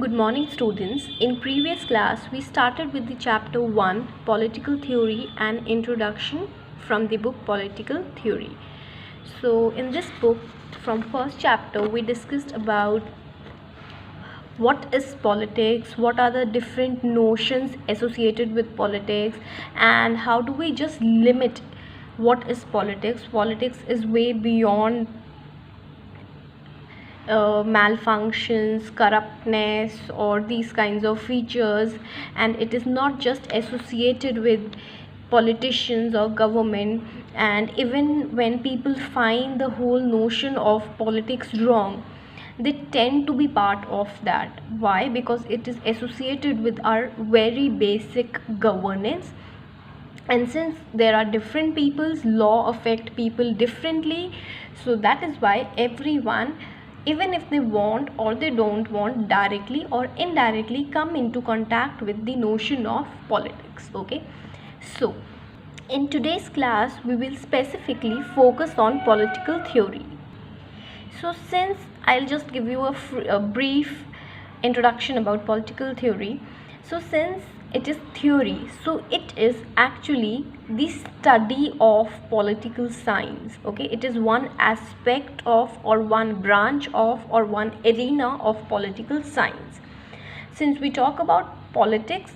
Good morning, students. In previous class, we started with the chapter 1, Political Theory and Introduction from the book Political Theory. So, in this book, from first chapter, we discussed about what is politics, what are the different notions associated with politics, and how do we just limit what is politics. Politics is way beyond malfunctions, corruptness, or these kinds of features, and it is not just associated with politicians or government. And even when people find the whole notion of politics wrong, they tend to be part of that. Why? Because it is associated with our very basic governance, and since there are different people's law affect people differently, so that is why everyone, even if they want or they don't want, directly or indirectly come into contact with the notion of politics. Okay, so in today's class we will specifically focus on political theory. So since I'll just give you a brief introduction about political theory. So since it is theory, so it is actually the study of political science. Okay, it is one aspect of, or one branch of, or one arena of political science. Since we talk about politics,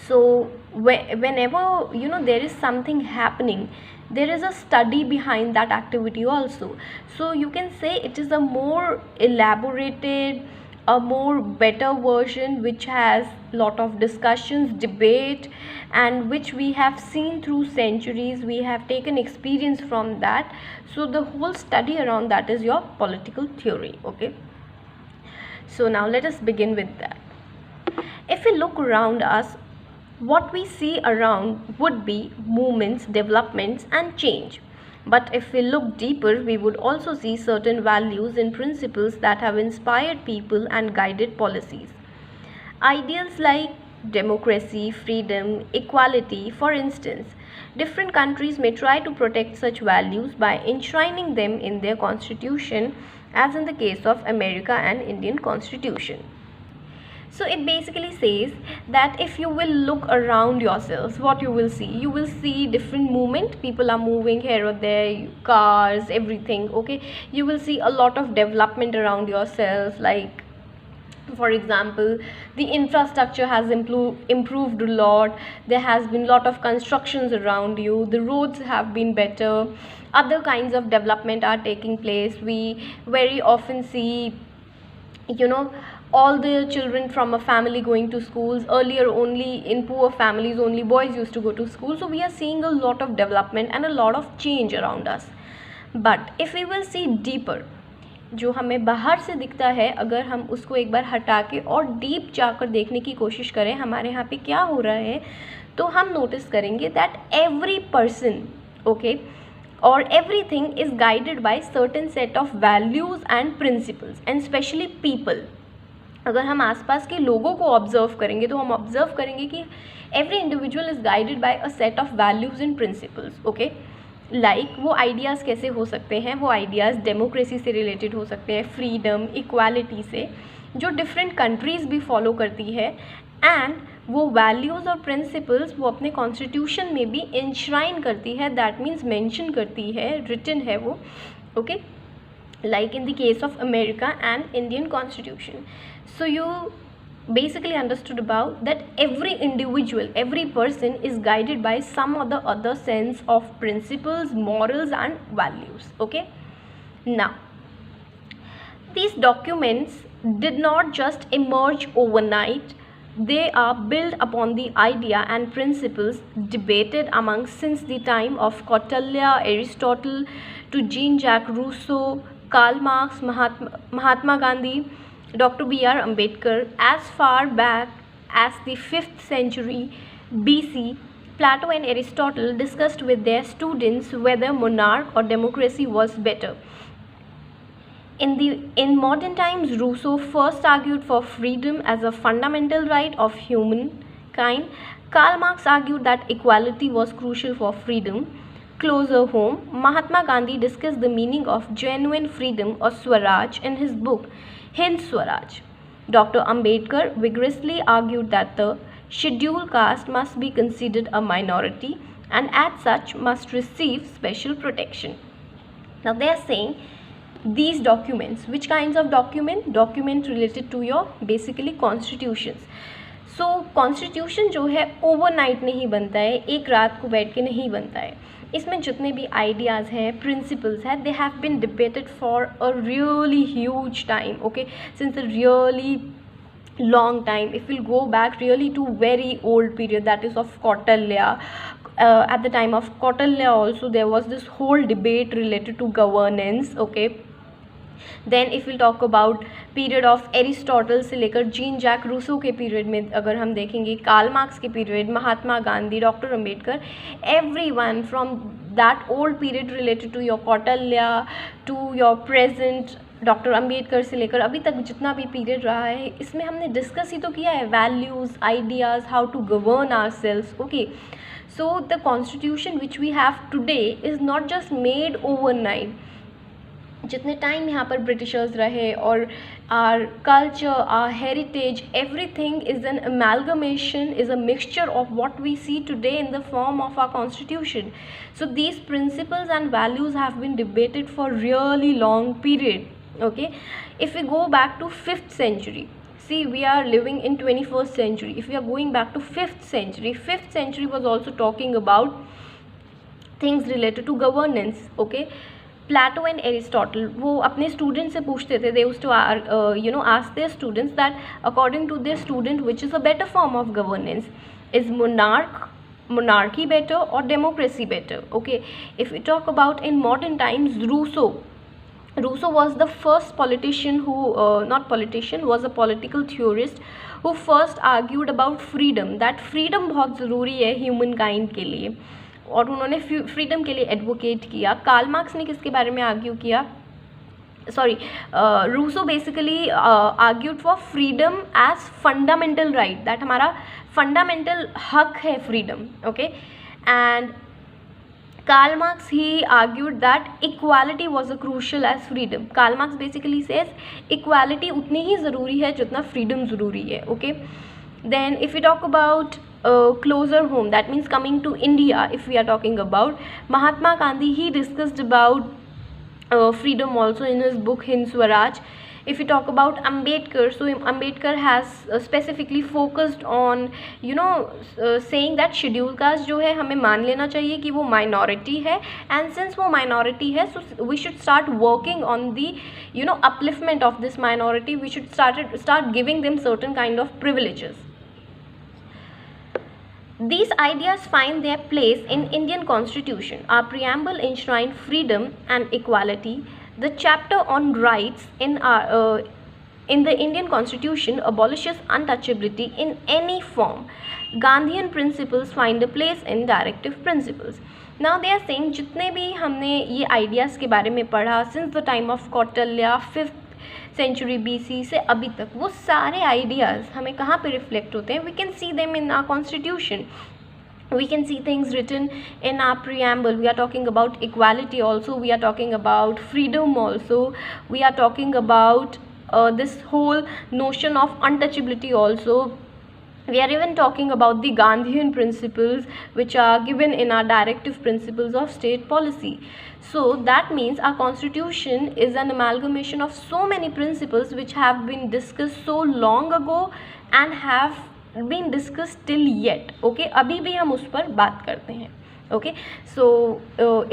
so whenever there is something happening, there is a study behind that activity also. So you can say it is a more elaborated, a more better version, which has lot of discussions, debate, and which we have seen through centuries. We have taken experience from that. So the whole study around that is your political theory. Okay, so now let us begin with that. If we look around us, what we see around would be movements, developments, and change. But if we look deeper, we would also see certain values and principles that have inspired people and guided policies. Ideals like democracy, freedom, equality, for instance, different countries may try to protect such values by enshrining them in their constitution, as in the case of America and Indian constitution. So it basically says that if you will look around yourselves, what you will see? You will see different movement. People are moving here or there, cars, everything. Okay, you will see a lot of development around yourself. Like, for example, the infrastructure has improved a lot. There has been a lot of constructions around you. The roads have been better. Other kinds of development are taking place. We very often see, all the children from a family going to schools. Earlier, only in poor families, only boys used to go to school. So we are seeing a lot of development and a lot of change around us. But if we will see deeper, जो हमें बाहर से दिखता है, अगर हम उसको एक बार हटा के और डीप जाकर देखने की कोशिश करें हमारे यहाँ पे क्या हो रहा है, तो हम नोटिस करेंगे that every person, okay, or everything is guided by certain set of values and principles, and especially people. अगर हम आसपास के लोगों को ऑब्जर्व करेंगे तो हम ऑब्जर्व करेंगे कि every individual is guided by a set of values and principles. Okay, like वो आइडियाज़ कैसे हो सकते हैं? वो आइडियाज़ डेमोक्रेसी से रिलेटेड हो सकते हैं, फ्रीडम, इक्वालिटी से, जो डिफरेंट कंट्रीज़ भी फॉलो करती है. एंड वो वैल्यूज़ और प्रिंसिपल्स वो अपने कॉन्स्टिट्यूशन में भी इंश्राइन करती है, दैट मीन्स मेंशन करती है, रिटन है वो. Okay, like in the case of America and Indian constitution. So you basically understood about that every individual, every person is guided by some or the other sense of principles, morals, and values. Okay, now these documents did not just emerge overnight. They are built upon the idea and principles debated among since the time of Kautilya, Aristotle, to Jean-Jacques Rousseau, Karl Marx, Mahatma Gandhi, Dr. B.R. Ambedkar. As far back as the 5th century BC, Plato and Aristotle discussed with their students whether monarch or democracy was better. In modern times, Rousseau first argued for freedom as a fundamental right of humankind. Karl Marx argued that equality was crucial for freedom. Closer home, Mahatma Gandhi discussed the meaning of genuine freedom or Swaraj in his book Hind Swaraj. Dr. Ambedkar vigorously argued that the scheduled caste must be considered a minority and as such must receive special protection. Now they are saying these documents, which kinds of document related to your basically constitutions. So constitution जो है overnight नहीं बनता है, एक रात को बैठ के नहीं बनता है. इसमें जितने भी आइडियाज़ हैं, प्रिंसिपल्स हैं, they have been debated for a really huge time, okay, since a really long time. If we'll go back really to very old period, that is of Kautilya, at the time of Kautilya also there was this whole debate related to governance, okay. Then if will talk about period of Aristotle से लेकर Jean Jacques Rousseau के period में अगर हम देखेंगे, Karl Marx के period, Mahatma Gandhi, doctor Ambedkar, everyone from that old period related to your Kautilya to your present, doctor Ambedkar से लेकर अभी तक जितना भी पीरियड रहा है, इसमें हमने डिस्कस ही तो किया है values, ideas, how to govern ourselves, okay. So the constitution which we have today is not just made overnight. जितने टाइम यहाँ पर ब्रिटिशर्स रहे और our culture, our heritage, everything is an amalgamation, is a mixture of what we see today in the form of our constitution. So these principles and values have been debated for really long period, okay. If we go back to 5th century, see we are living in 21st century. If we are going back to 5th century was also talking about things related to governance, okay. Plato and Aristotle, वो अपने student से पूछते थे, they used to ask their students that according to their student which is a better form of governance, is monarchy better or democracy better, okay. If we talk about in modern times, Rousseau was the first politician who, was a political theorist who first argued about freedom, that freedom बहुत ज़रूरी है human kind के लिए, और उन्होंने freedom के लिए advocate किया. कार्ल मार्क्स ने किसके बारे में आर्ग्यू किया, Rousseau basically argued for freedom as fundamental right, that हमारा फंडामेंटल हक है freedom, okay. And Karl Marx, he argued that equality was as crucial as freedom. Karl Marx basically says equality उतनी ही ज़रूरी है जितना freedom ज़रूरी है, okay. Then if we talk about closer home, that means coming to India, if we are talking about Mahatma Gandhi, he discussed about freedom also in his book Hind Swaraj. If we talk about Ambedkar, so Ambedkar has specifically focused on saying that scheduled caste जो है हमें मान लेना चाहिए कि वो minority है, and since वो minority है, so we should start working on the upliftment of this minority. We should start giving them certain kind of privileges. These ideas find their place in Indian Constitution. Our preamble enshrined freedom and equality. The chapter on rights in the Indian Constitution abolishes untouchability in any form. Gandhian principles find a place in directive principles. Now they are saying जितने भी हमने ये ideas के बारे में पढ़ा since the time of Kautilya, 5th century BC से अभी तक, वो सारे ideas हमें कहाँ पे reflect होते हैं? We can see them in our constitution. We can see things written in our preamble. We are talking about equality also, we are talking about freedom also, we are talking about this whole notion of untouchability also. We are even talking about the Gandhian principles which are given in our directive principles of state policy. So that means our constitution is an amalgamation of so many principles which have been discussed so long ago and have been discussed till yet, okay. अभी भी हम उस पर बात करते हैं, okay. So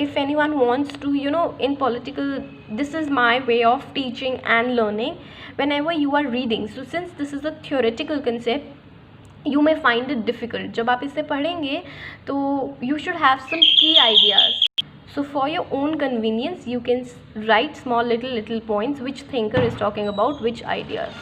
if anyone wants to in political, this is my way of teaching and learning whenever you are reading. So since this is a theoretical concept, you may find it difficult. जब आप इसे पढ़ेंगे तो you should have some key ideas. So for your own convenience, you can write small little points which thinker is talking about which ideas.